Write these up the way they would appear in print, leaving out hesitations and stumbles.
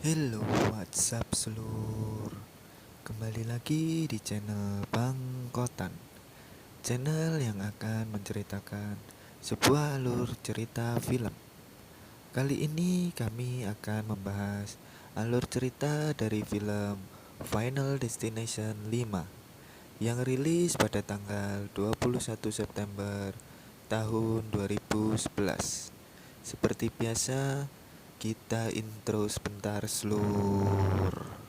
Hello, WhatsApp seluruh. Kembali lagi di channel Bangkotan, channel yang akan menceritakan sebuah alur cerita film. Kali ini kami akan membahas alur cerita dari film Final Destination 5 yang rilis pada tanggal 21 September tahun 2011. Seperti biasa, kita intro sebentar seluruh.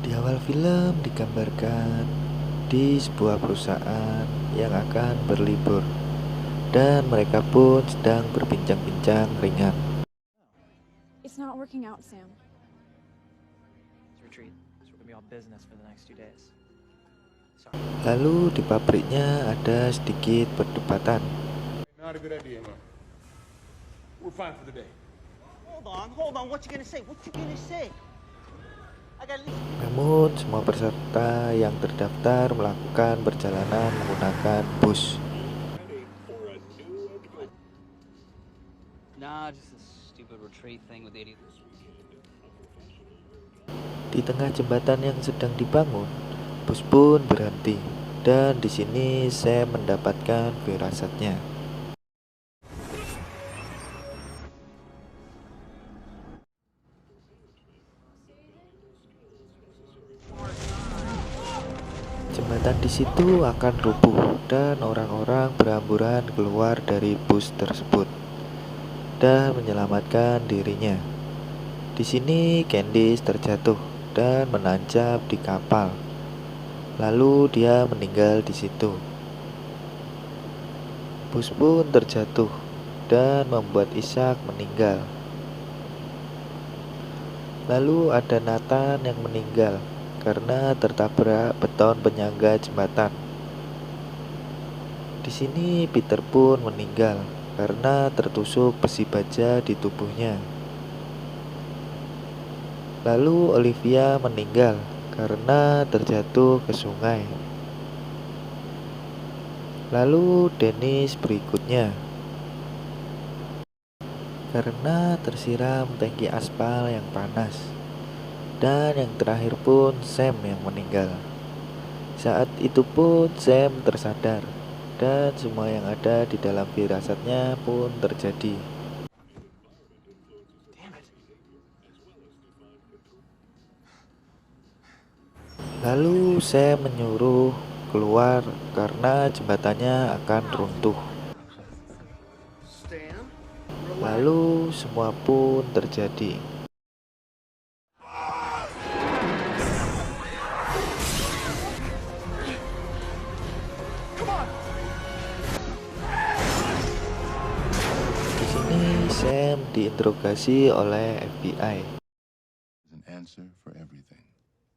Di awal film digambarkan di sebuah perusahaan yang akan berlibur dan mereka pun sedang berbincang-bincang ringan. It's not working out, Sam. It's a retreat, so we're gonna be all business for the next 2 days. Sorry. Lalu di pabriknya ada sedikit perdebatan. Not a good idea, man. We're fine for the day. Hold on. What you gonna say? I gotta listen. Namun semua peserta yang terdaftar melakukan perjalanan menggunakan bus. Nah, just this stupid retreat thing with idiots. Di tengah jembatan yang sedang dibangun, bus pun berhenti dan di sini saya mendapatkan firasatnya. Jembatan di situ akan rubuh dan orang-orang berhamburan keluar dari bus tersebut dan menyelamatkan dirinya. Di sini Candice terjatuh dan menancap di kapal. Lalu dia meninggal di situ. Bus pun terjatuh dan membuat Ishak meninggal. Lalu ada Nathan yang meninggal karena tertabrak beton penyangga jembatan. Di sini Peter pun meninggal karena tertusuk besi baja di tubuhnya. Lalu Olivia meninggal karena terjatuh ke sungai. Lalu Dennis berikutnya karena tersiram tangki aspal yang panas. Dan yang terakhir pun Sam yang meninggal. Saat itu pun Sam tersadar dan semua yang ada di dalam firasatnya pun terjadi. Damn it. Lalu Sam menyuruh keluar karena jembatannya akan runtuh. Stan? Lalu semua pun terjadi. Di sini Sam diinterogasi oleh FBI. There's an answer for everything,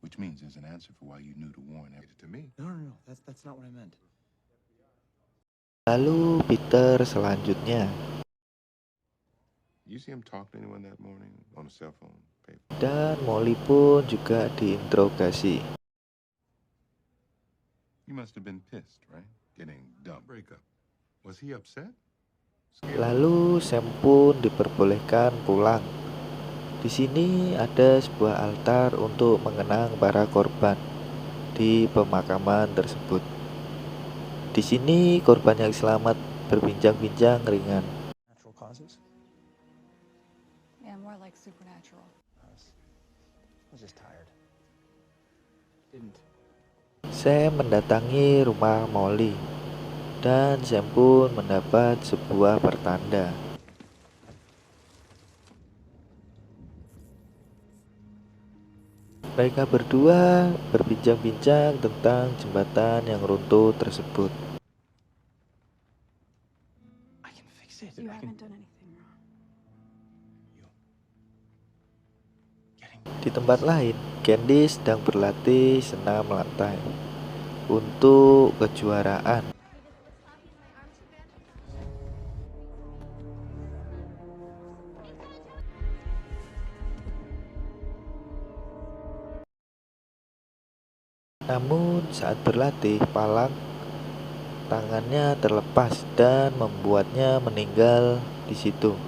which means there's an answer for why you knew to warn everything. To me. No. That's not what I meant. Lalu Peter selanjutnya You see him talk to anyone that morning on a cell phone? Paper. dan Molly pun juga diinterogasi. You must have been pissed, right? Getting dumped. Breakup. Was he upset? Lalu Sam pun diperbolehkan pulang. Di sini ada sebuah altar untuk mengenang para korban di pemakaman tersebut. Di sini korban yang selamat berbincang-bincang ringan. Natural causes? Yeah, more like supernatural. I was just tired. Didn't. Sam mendatangi rumah Molly dan Sam pun mendapat sebuah pertanda. Mereka berdua berbincang-bincang tentang jembatan yang runtuh tersebut. I can fix it. You I can. haven't done anything wrong. Getting Di tempat lain, Candice sedang berlatih senam lantai untuk kejuaraan. Namun saat berlatih, palang tangannya terlepas dan membuatnya meninggal di situ.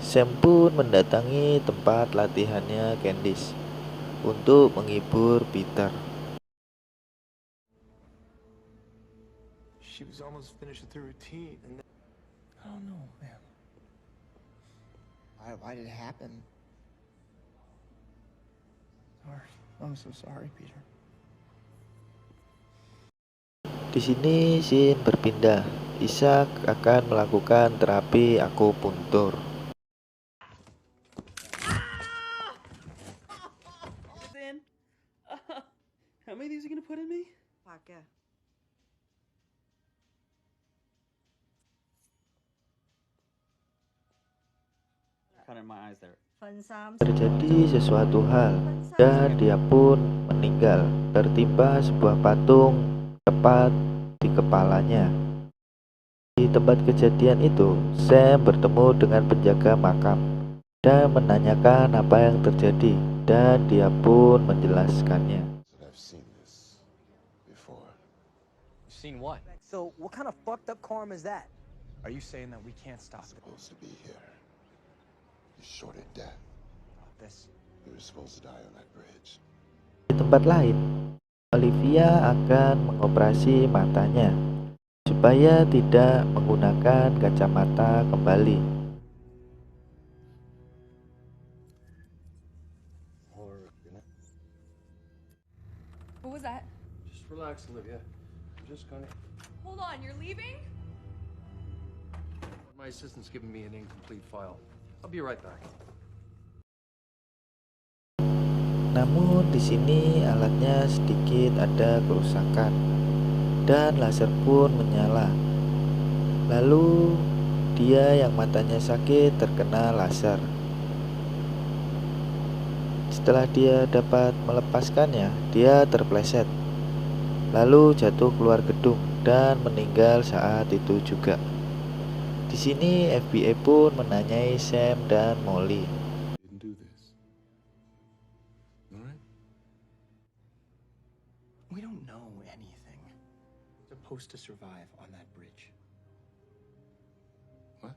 Sam pun mendatangi tempat latihannya Candice untuk menghibur Peter. She was almost finished with her routine, and then... I don't know, man. Why did it happen? Sorry. I'm so sorry, Peter. Di sini scene berpindah. Isaac akan melakukan terapi akupuntur. Then, how many of these are gonna put in me? Paka. Cut in my eyes there. Terjadi sesuatu hal dan dia pun meninggal tertimpa sebuah patung tepat di kepalanya. Di tempat kejadian itu, Sam bertemu dengan penjaga makam dan menanyakan apa yang terjadi, dan dia pun menjelaskannya. I've seen this before. You've seen what? So, what kind of fucked up karma is that? Are you saying that we can't stop it? Supposed to be here. You're short at death. This. You were supposed to die on that bridge. Di tempat lain, Olivia akan mengoperasi matanya supaya tidak menggunakan kacamata kembali. What was that? Just relax, Olivia. I'm just gonna... Hold on, you're leaving? My assistant's giving me an incomplete file. I'll be right back. Namun di sini alatnya sedikit ada kerusakan dan laser pun menyala. Lalu dia yang matanya sakit terkena laser. Setelah dia dapat melepaskannya, dia terpleset. Lalu jatuh keluar gedung dan meninggal saat itu juga. Di sini FBI pun menanyai Sam dan Molly. Didn't do this. All right? We don't know anything. Supposed to survive on that bridge. What?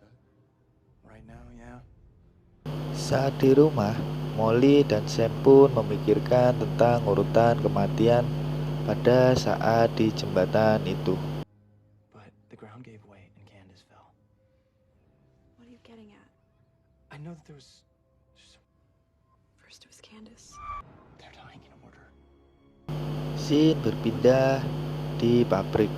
Right now, yeah. Saat di rumah, Molly dan Sam pun memikirkan tentang urutan kematian pada saat di jembatan itu. But the ground gave way and Candace fell. What are you getting at? I know that there was... First it was Candace. They're dying in order. Scene berpindah di pabrik.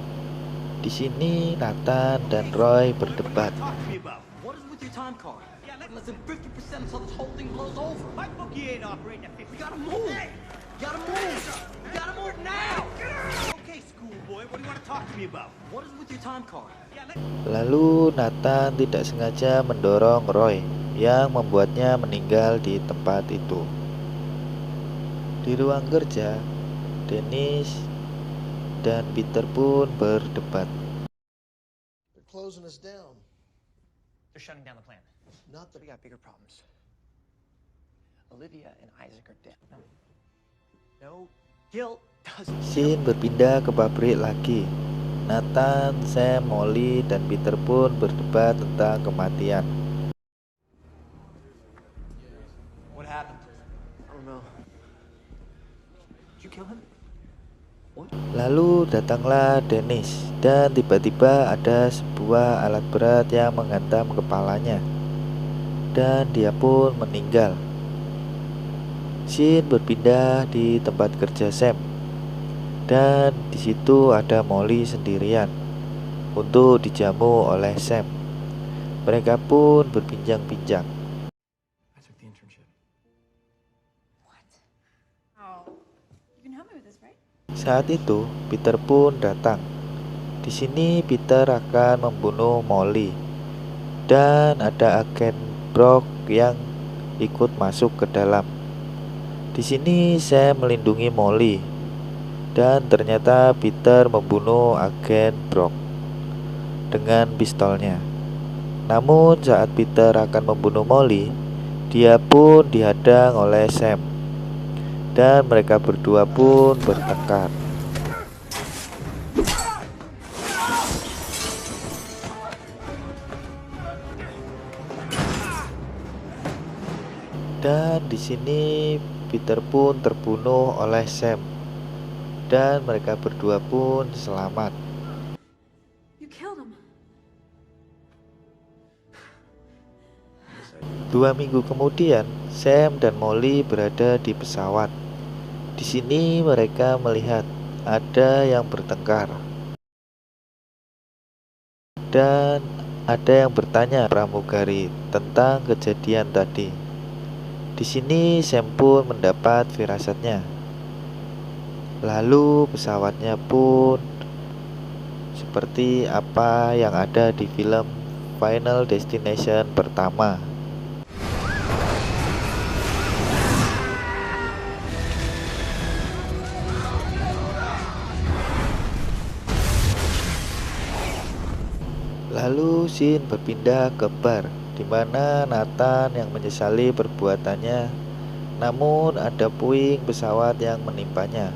Di sini Nathan dan Roy berdebat. Talk to me about. What is with your time card? Yeah, less than 50% until this whole thing blows over. My bookie ain't operating at 50. We gotta move. You gotta move. You gotta move now. Okay, schoolboy. What do you want to talk to me about? What is with your time card? Lalu Nathan tidak sengaja mendorong Roy yang membuatnya meninggal di tempat itu. Di ruang kerja, Dennis dan Peter pun berdebat. They're closing us down. They're shutting down the plant. Not the We got bigger problems. Olivia and Isaac are dead. No guilt doesn't... Scene berpindah ke pabrik lagi. Nathan, Sam, Molly, dan Peter pun berdebat tentang kematian. What happened? I don't know. Did you kill him? Lalu datanglah Dennis dan tiba-tiba ada sebuah alat berat yang menghantam kepalanya dan dia pun meninggal. Scene berpindah di tempat kerja Sam dan di situ ada Molly sendirian untuk dijamu oleh Sam. Mereka pun berbincang-bincang. I took the internship. What? Oh. You can help me with this, right? Saat itu Peter pun datang. Di sini Peter akan membunuh Molly dan ada agen Brock yang ikut masuk ke dalam. Di sini Sam melindungi Molly, dan ternyata Peter membunuh agen Brock dengan pistolnya. Namun saat Peter akan membunuh Molly, dia pun dihadang oleh Sam, dan mereka berdua pun bertengkar. Dan di sini Peter pun terbunuh oleh Sam, dan mereka berdua pun selamat. You killed him. 2 minggu kemudian, Sam dan Molly berada di pesawat. Di sini mereka melihat ada yang bertengkar, dan ada yang bertanya pramugari tentang kejadian tadi. Di sini Sam pun mendapat firasatnya. Lalu pesawatnya pun seperti apa yang ada di film Final Destination pertama. Lalu scene berpindah ke bar, di mana Nathan yang menyesali perbuatannya, namun ada puing pesawat yang menimpanya.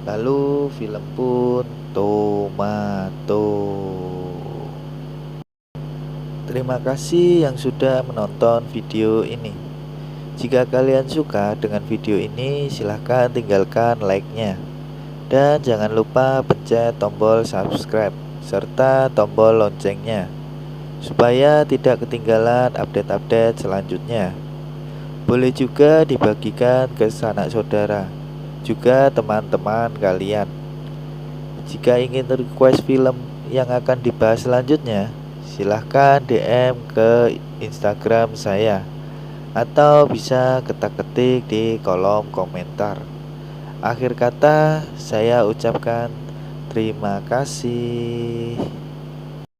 Lalu film pun tomato. Terima kasih yang sudah menonton video ini. Jika kalian suka dengan video ini, silahkan tinggalkan like-nya. Dan jangan lupa pencet tombol subscribe serta tombol loncengnya, supaya tidak ketinggalan update-update selanjutnya. Boleh juga dibagikan ke sanak saudara, juga teman-teman kalian. Jika ingin request film yang akan dibahas selanjutnya, silahkan DM ke Instagram saya, atau bisa ketik-ketik di kolom komentar. Akhir kata, saya ucapkan terima kasih.